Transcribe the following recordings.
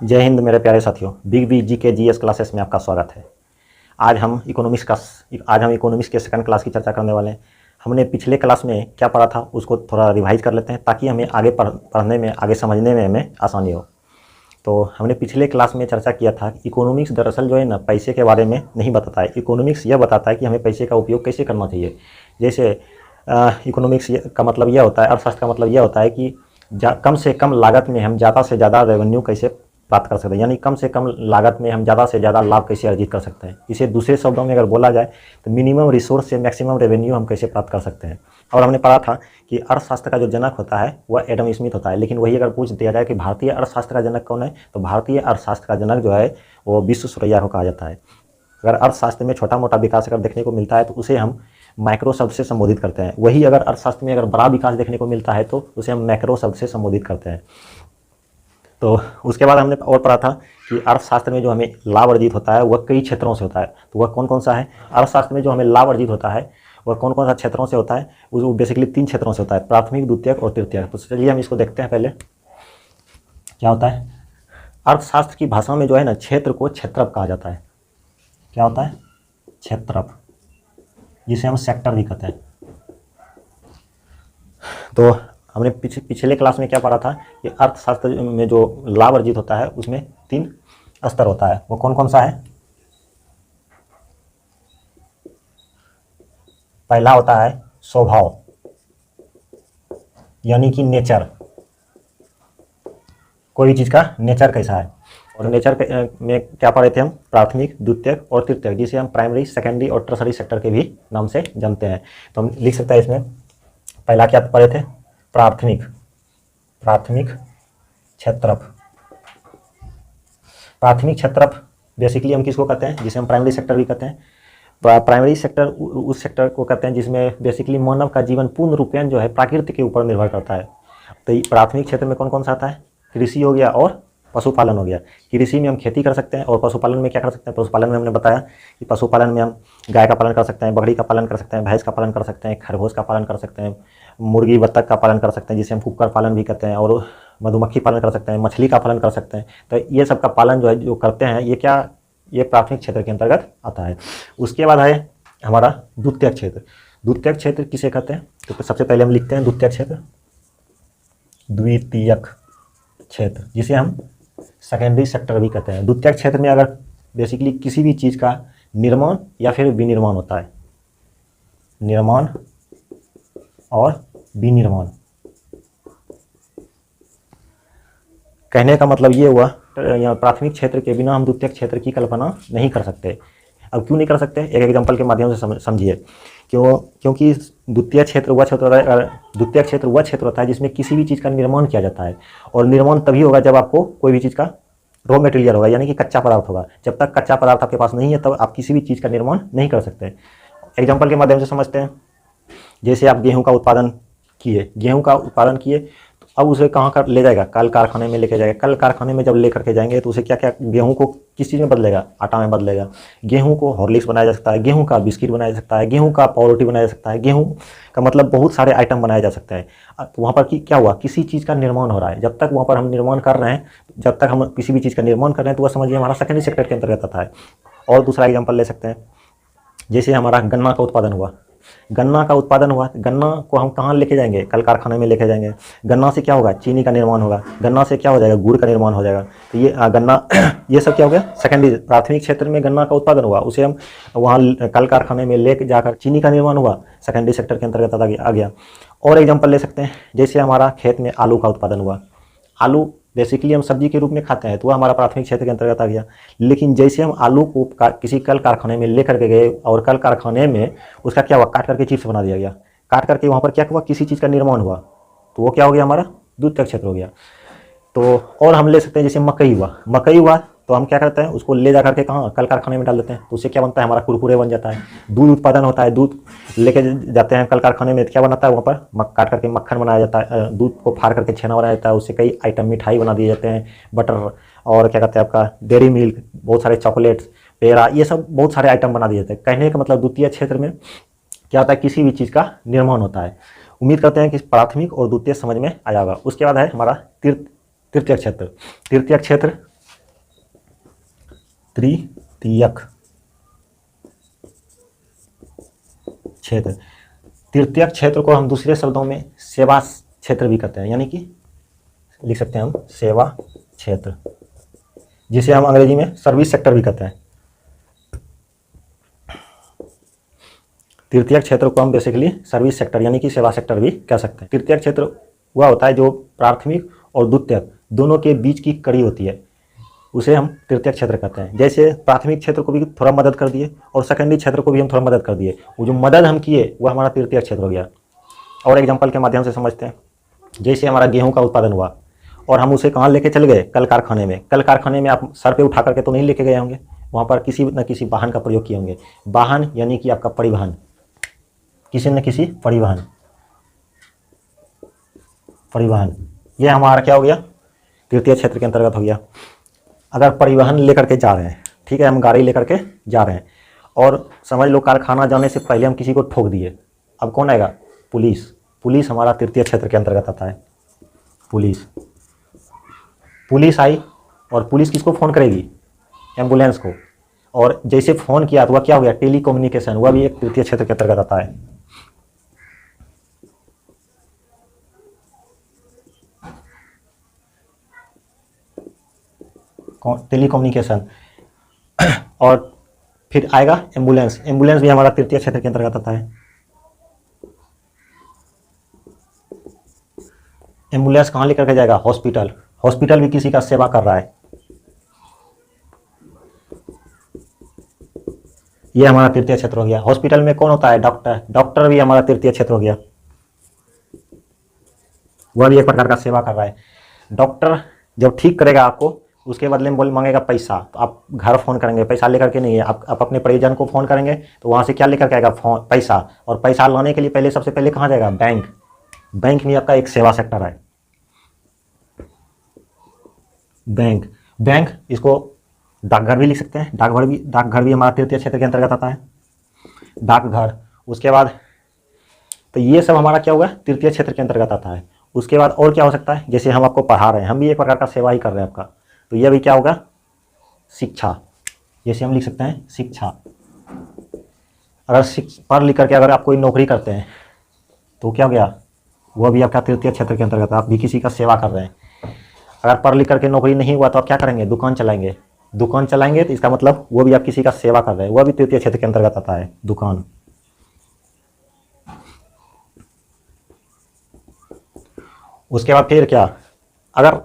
जय हिंद मेरे प्यारे साथियों, बिग बी जी के जीएस क्लासेस में आपका स्वागत है। आज हम इकोनॉमिक्स के सेकंड क्लास की चर्चा करने वाले हैं। हमने पिछले क्लास में क्या पढ़ा था उसको थोड़ा रिवाइज कर लेते हैं ताकि हमें आगे पढ़ने में, आगे समझने में हमें आसानी हो। तो हमने पिछले क्लास में चर्चा किया था कि इकोनॉमिक्स दरअसल जो है ना पैसे के बारे में नहीं बताता है। इकोनॉमिक्स यह बताता है कि हमें पैसे का उपयोग कैसे करना चाहिए। जैसे इकोनॉमिक्स का मतलब यह होता है, अर्थशास्त्र का मतलब यह होता है कि कम से कम लागत में हम ज़्यादा से ज़्यादा रेवेन्यू कैसे प्राप्त कर सकते हैं, यानी कम से कम लागत में हम ज़्यादा से ज़्यादा लाभ कैसे अर्जित कर सकते हैं। इसे दूसरे शब्दों में अगर बोला जाए तो मिनिमम रिसोर्स से मैक्सिमम रेवेन्यू हम कैसे प्राप्त कर सकते हैं। और हमने पढ़ा था कि अर्थशास्त्र का जो जनक होता है वह एडम स्मिथ होता है, लेकिन वही अगर पूछ दिया जाए कि भारतीय अर्थशास्त्र का जनक कौन है, तो भारतीय अर्थशास्त्र का जनक जो है वो विश्व सुरैया को कहा जाता है। अगर अर्थशास्त्र में छोटा मोटा विकास अगर देखने को मिलता है तो उसे हम माइक्रो शब्द से संबोधित करते हैं। वही अगर अर्थशास्त्र में अगर बड़ा विकास देखने को मिलता है तो उसे हम मैक्रो शब्द से संबोधित करते हैं। तो उसके बाद हमने और पढ़ा था कि अर्थशास्त्र में जो हमें लाभ अर्जित होता है वह कई क्षेत्रों से होता है। तो वह कौन कौन सा है? अर्थशास्त्र में जो हमें लाभ अर्जित होता है वह कौन कौन सा क्षेत्रों से होता है? वो बेसिकली 3 क्षेत्रों से होता है, प्राथमिक, द्वितीयक और तृतीयक। तो चलिए हम इसको देखते हैं। पहले क्या होता है? अर्थशास्त्र की भाषा में जो है ना, क्षेत्र को क्षेत्रफ कहा जाता है। क्या होता है? क्षेत्रफ, जिसे हम सेक्टर भी कहते हैं। तो हमने पिछले क्लास में क्या पढ़ा था कि अर्थशास्त्र में जो लाभ अर्जित होता है उसमें 3 स्तर होता है। वो कौन कौन सा है? पहला होता है स्वभाव, यानी कि नेचर, कोई चीज़ का नेचर कैसा है। और नेचर में क्या पढ़े थे हम? प्राथमिक, द्वितीयक और तृतीयक, जिसे हम प्राइमरी, सेकेंडरी और टर्सरी सेक्टर के भी नाम से जानते हैं। तो हम लिख सकते हैं इसमें, पहला क्या पढ़े थे? प्राथमिक क्षेत्रफ। प्राथमिक क्षेत्रफ बेसिकली हम किसको कहते हैं? जिसे हम प्राइमरी सेक्टर भी कहते हैं। प्राइमरी सेक्टर उस सेक्टर को कहते हैं जिसमें बेसिकली मानव का जीवन पूर्ण रूपेण जो है प्रकृति के ऊपर निर्भर करता है। तो प्राथमिक क्षेत्र में कौन कौन सा आता है? कृषि हो गया और पशुपालन हो गया। कृषि में हम खेती कर सकते हैं और पशुपालन में क्या कर सकते हैं? पशुपालन में हमने बताया कि पशुपालन में हम गाय का पालन कर सकते हैं, बकरी का पालन कर सकते हैं, भैंस का पालन कर सकते हैं, खरगोश का पालन कर सकते हैं, मुर्गी बत्तख का पालन कर सकते हैं जिसे हम कुक्कुट पालन भी कहते हैं, और मधुमक्खी पालन कर सकते हैं, मछली का पालन कर सकते हैं। तो ये सब का पालन जो है जो करते हैं ये प्राथमिक क्षेत्र के अंतर्गत आता है। उसके बाद है हमारा द्वितीयक क्षेत्र। द्वितीयक क्षेत्र किसे कहते हैं? तो सबसे पहले हम लिखते हैं द्वितीयक क्षेत्र, जिसे हम सेकेंडरी सेक्टर भी कहते हैं। द्वितीयक क्षेत्र में अगर बेसिकली किसी भी चीज़ का निर्माण या फिर विनिर्माण होता है, निर्माण और विनिर्माण। कहने का मतलब ये हुआ, यहाँ प्राथमिक क्षेत्र के बिना हम द्वितीयक क्षेत्र की कल्पना नहीं कर सकते। अब क्यों नहीं कर सकते? एक एग्जांपल के माध्यम से समझिए। क्योंकि द्वितीयक क्षेत्र वह क्षेत्र होता है जिसमें किसी भी चीज़ का निर्माण किया जाता है। और निर्माण तभी होगा जब आपको कोई भी चीज़ का रॉ मटेरियल होगा, यानी कि कच्चा पदार्थ होगा। जब तक कच्चा पदार्थ आपके पास नहीं है तब आप किसी भी चीज़ का निर्माण नहीं कर सकते। एग्जाम्पल के माध्यम से समझते हैं। जैसे आप गेहूँ का उत्पादन किए, अब उसे कहाँ कर ले जाएगा? कल कारखाने में लेके जाएगा। कल कारखाने में जब लेकर के जाएंगे तो उसे क्या क्या, गेहूं को किस चीज़ में बदलेगा? आटा में बदलेगा। गेहूं को हॉर्लिक्स बनाया जा सकता है, गेहूं का बिस्किट बनाया जा सकता है, गेहूं का पावरोटी बनाया जा सकता है, गेहूं का मतलब बहुत सारे आइटम बनाए जा सकते हैं। तो वहाँ पर क्या हुआ? किसी चीज़ का निर्माण हो रहा है। जब तक वहाँ पर हम निर्माण कर रहे हैं, जब तक हम किसी भी चीज़ का निर्माण कर रहे हैं तो वह समझिए हमारा सेकेंडरी सेक्टर के अंतर्गत आता है। और दूसरा एग्जाम्पल ले सकते हैं। जैसे हमारा गन्ना का उत्पादन हुआ, गन्ना को हम कहाँ लेके जाएंगे? कल कारखाने में लेके जाएंगे। गन्ना से क्या होगा? चीनी का निर्माण होगा। गन्ना से क्या हो जाएगा? गुड़ का निर्माण हो जाएगा। तो ये गन्ना ये सब क्या हो गया? सेकेंडरी। प्राथमिक क्षेत्र में गन्ना का उत्पादन हुआ, उसे हम वहाँ कल कारखाने में लेके जाकर चीनी का निर्माण हुआ, सेकेंडरी सेक्टर के अंतर्गत आ गया। और एग्जाम्पल ले सकते हैं। जैसे हमारा खेत में आलू का उत्पादन हुआ, आलू बेसिकली हम सब्जी के रूप में खाते हैं तो वह हमारा प्राथमिक क्षेत्र के अंतर्गत आ गया। लेकिन जैसे हम आलू को किसी कल कारखाने में लेकर के गए और कल कारखाने में उसका क्या हुआ? काट करके चिप्स बना दिया गया। काट करके वहाँ पर क्या हुआ? किसी चीज़ का निर्माण हुआ, तो वो क्या हो गया? हमारा द्वितीयक क्षेत्र हो गया। तो और हम ले सकते हैं जैसे मकई हुआ तो हम क्या करते हैं? उसको ले जा करके कहाँ? कल कारखाने में डाल देते हैं। तो उससे क्या बनता है? हमारा कुरकुरे बन जाता है। दूध उत्पादन होता है, दूध लेके जाते हैं कल कारखाने में, क्या बनाता है? वहाँ पर काट करके मक्खन बनाया जाता है, दूध को फाड़ करके छेना बनाया जाता है, उससे कई आइटम मिठाई बना दिए जाते हैं, बटर और क्या कहते हैं आपका डेयरी मिल्क, बहुत सारे चॉकलेट्स, पेड़ा, ये सब बहुत सारे आइटम बना दिए जाते हैं। कहने का मतलब द्वितीय क्षेत्र में क्या होता है? किसी भी चीज़ का निर्माण होता है। उम्मीद करते हैं कि प्राथमिक और द्वितीय समझ में आया होगा। उसके बाद है हमारा तृतीय क्षेत्र। तृतीयक क्षेत्र। तृतीयक क्षेत्र को हम दूसरे शब्दों में सेवा क्षेत्र भी कहते हैं, यानी कि लिख सकते हैं हम सेवा क्षेत्र, जिसे हम अंग्रेजी में सर्विस सेक्टर भी कहते हैं। तृतीयक क्षेत्र को हम बेसिकली सर्विस सेक्टर यानी कि सेवा सेक्टर भी कह सकते हैं। तृतीयक क्षेत्र वह होता है जो प्राथमिक और द्वितीयक दोनों के बीच की कड़ी होती है, उसे हम तृतीयक क्षेत्र कहते हैं। जैसे प्राथमिक क्षेत्र को भी थोड़ा मदद कर दिए और सेकेंडरी क्षेत्र को भी हम थोड़ा मदद कर दिए, वो जो मदद हम किए वो हमारा तृतीयक क्षेत्र हो गया। और एग्जाम्पल के माध्यम से समझते हैं। जैसे हमारा गेहूं का उत्पादन हुआ और हम उसे कहाँ लेके चले गए, कल कारखाने में। कल कारखाने में आप सर पे उठा करके तो नहीं लेके गए होंगे, वहाँ पर किसी न किसी वाहन का प्रयोग किए होंगे। वाहन यानी कि आपका परिवहन, किसी न किसी परिवहन, ये हमारा क्या हो गया, तृतीय क्षेत्र के अंतर्गत हो गया। अगर परिवहन लेकर के जा रहे हैं, ठीक है, हम गाड़ी लेकर के जा रहे हैं और समझ लो कारखाना जाने से पहले हम किसी को ठोक दिए, अब कौन आएगा, पुलिस हमारा तृतीय क्षेत्र के अंतर्गत आता है। पुलिस आई और पुलिस किसको फ़ोन करेगी, एम्बुलेंस को, और जैसे फ़ोन किया तो वह क्या हो गया, टेली कम्युनिकेशन, वह भी एक तृतीय क्षेत्र के अंतर्गत आता है। Telecommunication. और फिर आएगा एम्बुलेंस भी हमारा तृतीय क्षेत्र के अंतर्गत आता है। एम्बुलेंस कहाँ लेकर के जाएगा, हॉस्पिटल भी किसी का सेवा कर रहा है, ये हमारा तृतीय क्षेत्र हो गया। हॉस्पिटल में कौन होता है, डॉक्टर भी हमारा तृतीय क्षेत्र हो गया, वह भी एक प्रकार का सेवा कर रहा है। डॉक्टर जब ठीक करेगा आपको, उसके बदले में मांगेगा पैसा, तो आप घर फ़ोन करेंगे, पैसा लेकर के नहीं है, आप अपने परिजन को फ़ोन करेंगे तो वहाँ से क्या लेकर के आएगा, पैसा। और पैसा लाने के लिए पहले सबसे पहले कहाँ जाएगा, बैंक भी आपका एक सेवा सेक्टर है। बैंक इसको डाकघर भी लिख सकते हैं, डाकघर भी हमारा तृतीय क्षेत्र के अंतर्गत आता है, डाकघर। उसके बाद तो ये सब हमारा क्या हुआ, तृतीय क्षेत्र के अंतर्गत आता है। उसके बाद और क्या हो सकता है, जैसे हम आपको पढ़ा रहे हैं, हम भी एक प्रकार का सेवा ही कर रहे हैं आपका, तो यह भी क्या होगा, शिक्षा। जैसे हम लिख सकते हैं शिक्षा। अगर पढ़ लिख करके अगर आप कोई नौकरी करते हैं तो क्या हो गया, वह भी आपका तृतीय क्षेत्र के अंतर्गत, आप भी किसी का सेवा कर रहे हैं। अगर पढ़ लिख करके नौकरी नहीं हुआ तो आप क्या करेंगे, दुकान चलाएंगे, तो इसका मतलब वो भी आप किसी का सेवा कर रहे हैं, वह भी तृतीय क्षेत्र के अंतर्गत आता है, दुकान। उसके बाद फिर क्या, अगर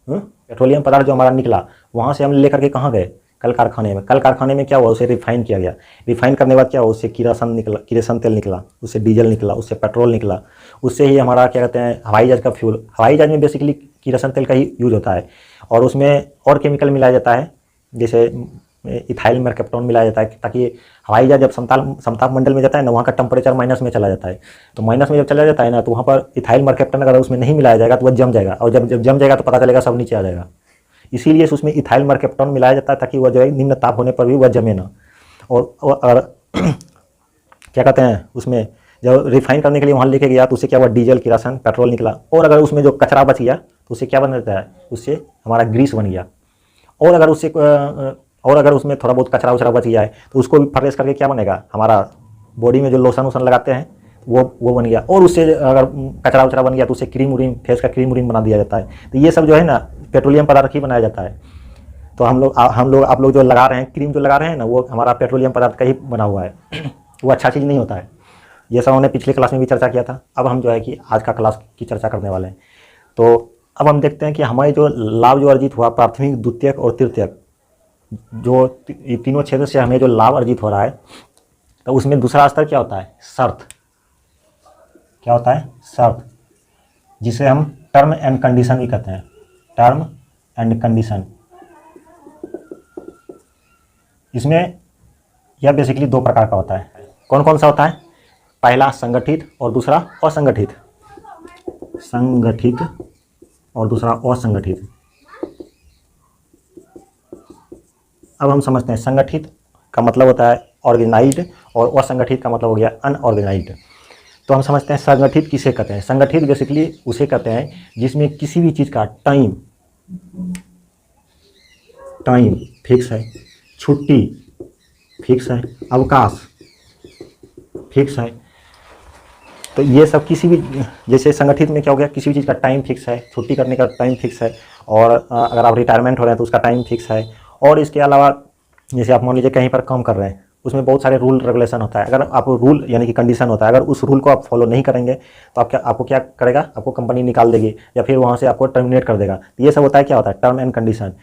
पेट्रोलियम पदार्थ जो हमारा निकला, वहाँ से हम लेकर के कहाँ गए, कल कारखाने में क्या हुआ, उसे रिफाइन किया गया। रिफाइन करने के बाद क्या हुआ, उससे किरोसिन तेल निकला, उससे डीजल निकला, उससे पेट्रोल निकला, उससे ही हमारा क्या कहते हैं, हवाई जहाज का फ्यूल। हवाई जहाज में बेसिकली किरोसिन तेल का ही यूज होता है, और उसमें और केमिकल मिलाया जाता है, जैसे इथाइल मर्केप्टोन मिलाया जाता है, ताकि हवाई जहाज जब समताप मंडल में जाता है ना, वहाँ का टेम्परेचर माइनस में चला जाता है। तो माइनस में जब चला जाता है ना, तो वहाँ पर इथाइल मर्केप्टोन अगर उसमें नहीं मिलाया जाएगा तो वह जम जाएगा, और जब जम जाएगा तो पता चलेगा सब नीचे आ जाएगा। इसीलिए उसमें इथाइल मर्केप्टोन मिलाया जाता है, ताकि वह जो है निम्न ताप होने पर भी वह जमे ना। और क्या कहते हैं, उसमें जब रिफाइन करने के लिए वहाँ लेके गया तो उससे क्या हुआ, डीजल किरोसिन पेट्रोल निकला। और अगर उसमें जो कचरा बच गया तो उससे क्या बन जाता है, उससे हमारा ग्रीस बन गया। और अगर उसमें थोड़ा बहुत कचरा उचरा बच गया है तो उसको भी फर्नेस करके क्या बनेगा, हमारा बॉडी में जो लोशन लगाते हैं वो बन गया। और उससे अगर कचरा उचरा बन गया तो उससे फेस का क्रीम बना दिया जाता है। तो ये सब जो है ना पेट्रोलियम पदार्थ ही बनाया जाता है। तो आप लोग जो लगा रहे हैं, क्रीम जो लगा रहे हैं ना, वो हमारा पेट्रोलियम पदार्थ का ही बना हुआ है। वो अच्छा चीज़ नहीं होता है। ये सब हमने पिछले क्लास में भी चर्चा किया था। अब हम जो है कि आज का क्लास की चर्चा करने वाले हैं। तो अब हम देखते हैं कि हमारे जो लाभ जो अर्जित हुआ, प्राथमिक, द्वितीयक और तृतीयक, जो तीनों क्षेत्र से हमें जो लाभ अर्जित हो रहा है, तो उसमें दूसरा स्तर क्या होता है, शर्त। क्या होता है, शर्त, जिसे हम टर्म एंड कंडीशन भी कहते हैं, टर्म एंड कंडीशन। इसमें यह बेसिकली दो प्रकार का होता है। कौन कौन सा होता है, पहला संगठित और दूसरा असंगठित। संगठित और दूसरा असंगठित। अब हम समझते हैं, संगठित का मतलब होता है ऑर्गेनाइज्ड और असंगठित का मतलब हो गया अनऑर्गेनाइज्ड। तो हम समझते हैं संगठित किसे कहते हैं। संगठित बेसिकली उसे कहते हैं जिसमें किसी भी चीज़ का टाइम फिक्स है, छुट्टी फिक्स है, अवकाश फिक्स है। तो ये सब किसी भी, जैसे संगठित में क्या हो गया, किसी भी चीज़ का टाइम फिक्स है, छुट्टी करने का टाइम फिक्स है, और अगर आप रिटायरमेंट हो रहे हैं तो उसका टाइम फिक्स है। और इसके अलावा जैसे आप मान लीजिए कहीं पर काम कर रहे हैं, उसमें बहुत सारे रूल रेगुलेशन होता है। अगर आप रूल यानी कि कंडीशन होता है, अगर उस रूल को आप फॉलो नहीं करेंगे तो आपको क्या करेगा, आपको कंपनी निकाल देगी या फिर वहाँ से आपको टर्मिनेट कर देगा। तो ये सब होता है, क्या होता है, टर्म एंड कंडीशन,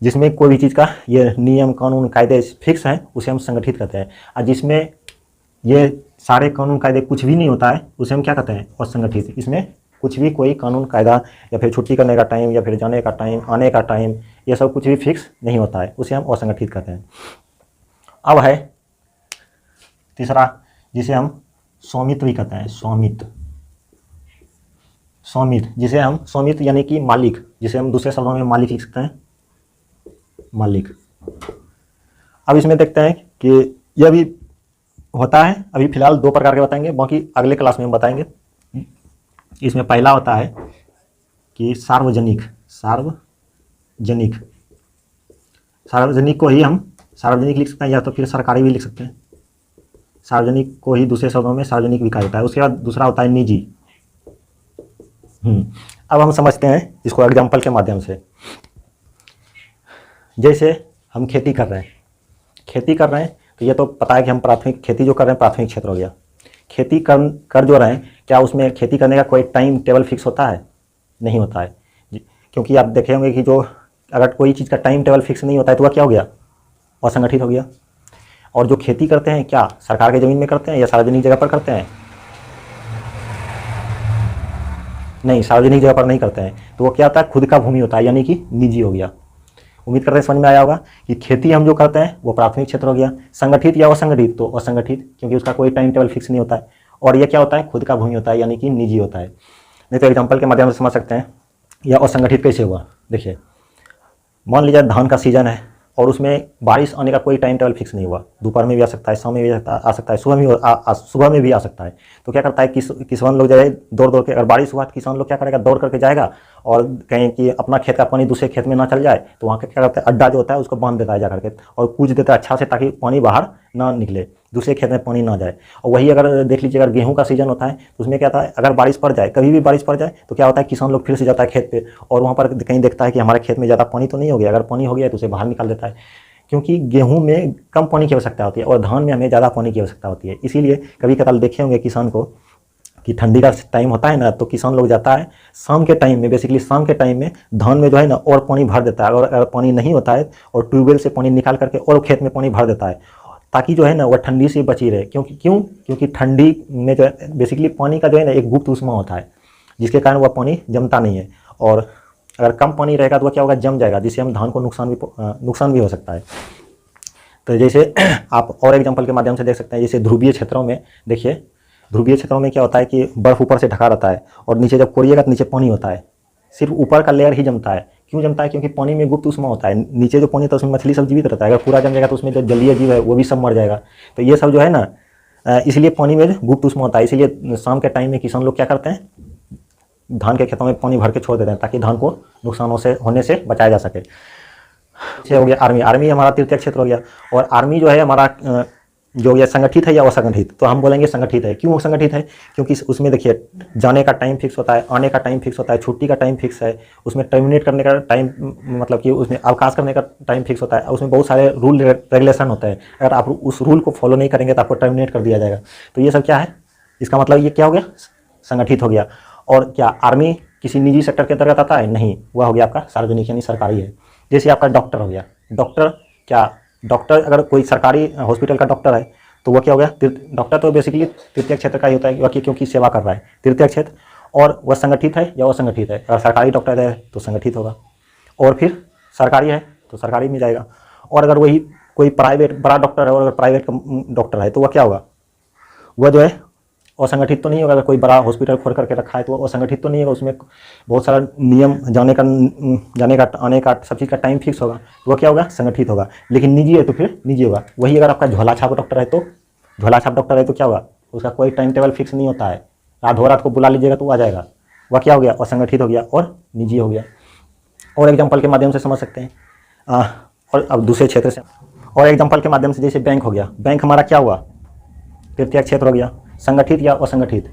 जिसमें कोई भी चीज़ का ये नियम कानून कायदे फिक्स हैं, उसे हम संगठित कहते हैं। और जिसमें ये सारे कानून कायदे कुछ भी नहीं होता है, उसे हम क्या कहते हैं, असंगठित। इसमें कुछ भी कोई कानून कायदा या फिर छुट्टी करने का टाइम या फिर जाने का टाइम, आने का टाइम, ये सब कुछ भी फिक्स नहीं होता है, उसे हम असंगठित कहते हैं। अब है तीसरा, जिसे हम स्वामित्व भी कहते हैं। स्वामित्व, जिसे हम स्वामित्व यानी कि मालिक, जिसे हम दूसरे शब्दों में मालिक लिख सकते हैं, मालिक। अब इसमें देखते हैं कि यह भी होता है। अभी फिलहाल 2 प्रकार के बताएंगे, बाकी अगले क्लास में हम बताएंगे। इसमें पहला होता है कि सार्वजनिक। सार्वजनिक को ही हम सार्वजनिक लिख सकते हैं, या तो फिर सरकारी भी लिख सकते हैं। सार्वजनिक को ही दूसरे शब्दों में सार्वजनिक भी कहा जाता है। उसके बाद दूसरा होता है निजी। अब हम समझते हैं इसको एग्जाम्पल के माध्यम से। जैसे हम खेती कर रहे हैं, तो ये तो पता है कि हम प्राथमिक खेती जो कर रहे हैं प्राथमिक क्षेत्र हो गया। खेती कर जो रहे हैं, क्या उसमें खेती करने का कोई टाइम टेबल फिक्स होता है? नहीं होता है, क्योंकि आप देखे होंगे कि जो अगर कोई चीज़ का टाइम टेबल फिक्स नहीं होता है तो वह क्या हो गया, असंगठित हो गया। और जो खेती करते हैं, क्या सरकार की ज़मीन में करते हैं या सार्वजनिक जगह पर करते हैं? नहीं, सार्वजनिक जगह पर नहीं करते हैं, तो वो क्या होता है, खुद का भूमि होता है, यानी कि निजी हो गया। उम्मीद करते हैं समझ में आया होगा कि खेती हम जो करते हैं वो प्राथमिक क्षेत्र हो गया। संगठित या असंगठित? तो असंगठित, क्योंकि उसका कोई टाइम टेबल फिक्स नहीं होता है। और ये क्या होता है, खुद का भूमि होता है, यानी कि निजी होता है। नहीं तो एग्जाम्पल के माध्यम से समझ सकते हैं यह असंगठित कैसे हुआ। देखिए, मान लीजिए धान का सीजन है और उसमें बारिश आने का कोई टाइम टेबल फिक्स नहीं हुआ। दोपहर में भी आ सकता है, शाम में भी आ सकता है, सुबह में भी आ सकता है। तो क्या करता है, किसान लोग जाए दौड़ के, अगर बारिश हुआ तो किसान लोग क्या करेगा, दौड़ करके जाएगा और कहीं कि अपना खेत का पानी दूसरे खेत में ना चल जाए, तो वहाँ क्या करता है, अड्डा जो होता है उसको बांध देता है जा करके, और कूच देता है अच्छा से, ताकि पानी बाहर ना निकले, दूसरे खेत में पानी ना जाए। और वही अगर देख लीजिए, अगर गेहूं का सीजन होता है तो उसमें क्या होता है, अगर बारिश पड़ जाए, कभी भी बारिश पड़ जाए, तो क्या होता है, किसान लोग फिर से जाता है खेत पे और वहाँ पर कहीं देखता है कि हमारे खेत में ज़्यादा पानी तो नहीं हो गया। अगर पानी हो गया तो उसे बाहर निकाल देता है, क्योंकि गेहूं में कम पानी की आवश्यकता होती है और धान में हमें ज़्यादा पानी की आवश्यकता होती है। इसीलिए कभी कदाल देखे होंगे किसान को कि ठंडी का टाइम होता है ना, तो किसान लोग जाता है शाम के टाइम में, बेसिकली शाम के टाइम में धान में जो है ना और पानी भर देता है। और अगर पानी नहीं होता है और ट्यूबवेल से पानी निकाल करके और खेत में पानी भर देता है, ताकि जो है ना वह ठंडी से बची रहे। क्योंकि ठंडी में जो है बेसिकली पानी का जो है ना एक गुप्त ऊष्मा होता है, जिसके कारण वह पानी जमता नहीं है। और अगर कम पानी रहेगा तो वह क्या होगा, जम जाएगा, जिससे हम धान को नुकसान भी हो सकता है। तो जैसे आप और एग्जांपल के माध्यम से देख सकते हैं, जैसे ध्रुवीय क्षेत्रों में देखिए, ध्रुवीय क्षेत्रों में क्या होता है कि बर्फ़ ऊपर से ढका रहता है और नीचे जब कोरिएगा तो नीचे पानी होता है, सिर्फ ऊपर का लेयर ही जमता है। क्यों जमता है? क्योंकि पानी में गुप्त ऊष्मा होता है। नीचे जो पानी होता है उसमें मछली सब जीवित रहता है, अगर पूरा जम जाएगा तो उसमें जो जलीय जीव है वो भी सब मर जाएगा। तो ये सब जो है ना, इसलिए पानी में गुप्त ऊष्मा होता है। इसीलिए शाम के टाइम में किसान लोग क्या करते हैं, धान के खेतों में पानी भर के छोड़ देते हैं, ताकि धान को नुकसान होने से बचाया जा सके। हो गया आर्मी हमारा तृतीय क्षेत्र हो गया। और आर्मी जो है हमारा जो ये संगठित है या असंगठित? तो हम बोलेंगे संगठित है। क्यों संगठित है? क्योंकि उसमें देखिए जाने का टाइम फिक्स होता है, आने का टाइम फिक्स होता है, छुट्टी का टाइम फिक्स है, उसमें टर्मिनेट करने का टाइम, मतलब कि उसमें अवकाश करने का टाइम फिक्स होता है, उसमें बहुत सारे रूल रेगुलेशन होते हैं। अगर आप उस रूल को फॉलो नहीं करेंगे तो आपको टर्मिनेट कर दिया जाएगा। तो ये सब क्या है, इसका मतलब ये क्या हो गया, संगठित हो गया। और क्या आर्मी किसी निजी सेक्टर के अंतर्गत आता है? नहीं, वह हो गया आपका सार्वजनिक यानी सरकारी है। जैसे आपका डॉक्टर हो गया, डॉक्टर अगर कोई सरकारी हॉस्पिटल का डॉक्टर है तो वह क्या हो गया, डॉक्टर तो बेसिकली तृतीय क्षेत्र का ही होता है, क्योंकि सेवा कर रहा है, तृतीय क्षेत्र। और वह संगठित है या असंगठित है? अगर सरकारी डॉक्टर है तो संगठित होगा, और फिर सरकारी है तो सरकारी में जाएगा। और अगर वही कोई प्राइवेट बड़ा डॉक्टर है और अगर प्राइवेट डॉक्टर है तो वह क्या होगा, वह जो है असंगठित तो नहीं होगा। अगर कोई बड़ा हॉस्पिटल खोल करके रखा है तो वो असंगठित तो नहीं होगा, उसमें बहुत सारा नियम, जाने का आने का सब चीज़ का टाइम फिक्स होगा, तो वो क्या होगा, संगठित होगा। लेकिन निजी है तो फिर निजी होगा। वही अगर आपका झोला छाप डॉक्टर है तो क्या होगा, उसका कोई टाइम टेबल फिक्स नहीं होता है, रात को बुला लीजिएगा तो वो आ जाएगा, वह क्या हो गया, असंगठित हो गया और निजी हो गया। और एग्जाम्पल के माध्यम से समझ सकते हैं, और अब दूसरे क्षेत्र से और एग्जाम्पल के माध्यम से, जैसे बैंक हो गया, बैंक हमारा क्या हुआ, तृतीय क्षेत्र हो गया। संगठित या असंगठित,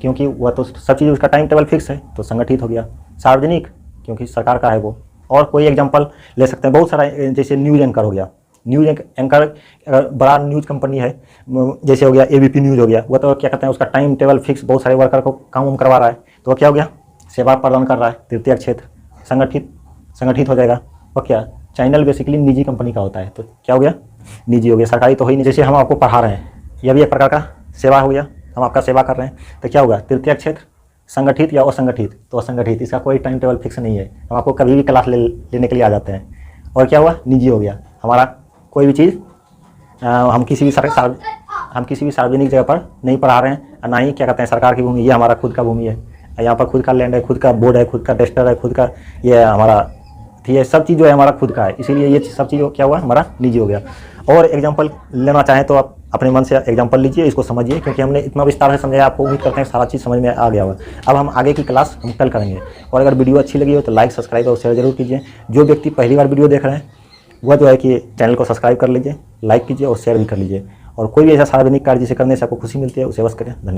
क्योंकि वह तो सब चीज़ उसका टाइम टेबल फिक्स है तो संगठित हो गया। सार्वजनिक, क्योंकि सरकार का है वो। और कोई एग्जांपल ले सकते हैं बहुत सारा, जैसे न्यूज़ एंकर हो गया। न्यूज़ एंकर अगर बड़ा न्यूज़ कंपनी है, जैसे हो गया एबीपी न्यूज़ हो गया, वह तो क्या कहते हैं उसका टाइम टेबल फिक्स, बहुत सारे वर्कर को काम करवा रहा है, तो वह क्या हो गया, सेवा प्रदान कर रहा है। तृतीय क्षेत्र संगठित हो जाएगा। और क्या, चैनल बेसिकली निजी कंपनी का होता है, तो क्या हो गया, निजी हो गया, सरकारी तो हो ही नहीं। जैसे हम आपको पढ़ा रहे हैं, यह भी एक प्रकार का सेवा हो गया, हम आपका सेवा कर रहे हैं, तो क्या होगा, तृतीय क्षेत्र संगठित या असंगठित, तो असंगठित, इसका कोई टाइम टेबल फिक्स नहीं है, हम आपको कभी भी क्लास लेने के लिए आ जाते हैं। और क्या हुआ, निजी हो गया, हमारा कोई भी चीज़ हम किसी भी सार्वजनिक जगह पर नहीं पढ़ा रहे हैं, ना ही क्या कहते हैं सरकार की भूमि, ये हमारा खुद का भूमि है, यहाँ पर खुद का लैंड है, खुद का बोर्ड है, खुद का टेस्टर है, खुद का ये हमारा ये सब चीज़ जो है हमारा खुद का है, इसीलिए ये सब चीज़ क्या हुआ, हमारा निजी हो गया। और एग्जांपल लेना चाहें तो आप अपने मन से एग्जांपल लीजिए, इसको समझिए, क्योंकि हमने इतना विस्तार से समझाया, आपको उम्मीद करते हैं सारा चीज़ समझ में आ गया होगा। अब हम आगे की क्लास हम कल करेंगे। और अगर वीडियो अच्छी लगी हो तो लाइक, सब्सक्राइब और शेयर जरूर कीजिए। जो व्यक्ति पहली बार वीडियो देख रहे हैं वह जो है कि चैनल को सब्सक्राइब कर लीजिए, लाइक कीजिए और शेयर भी कर लीजिए। और कोई भी ऐसा सार्वजनिक कार्य जिसे करने से आपको खुशी मिलती है उसे अवश्य करें। धन्यवाद।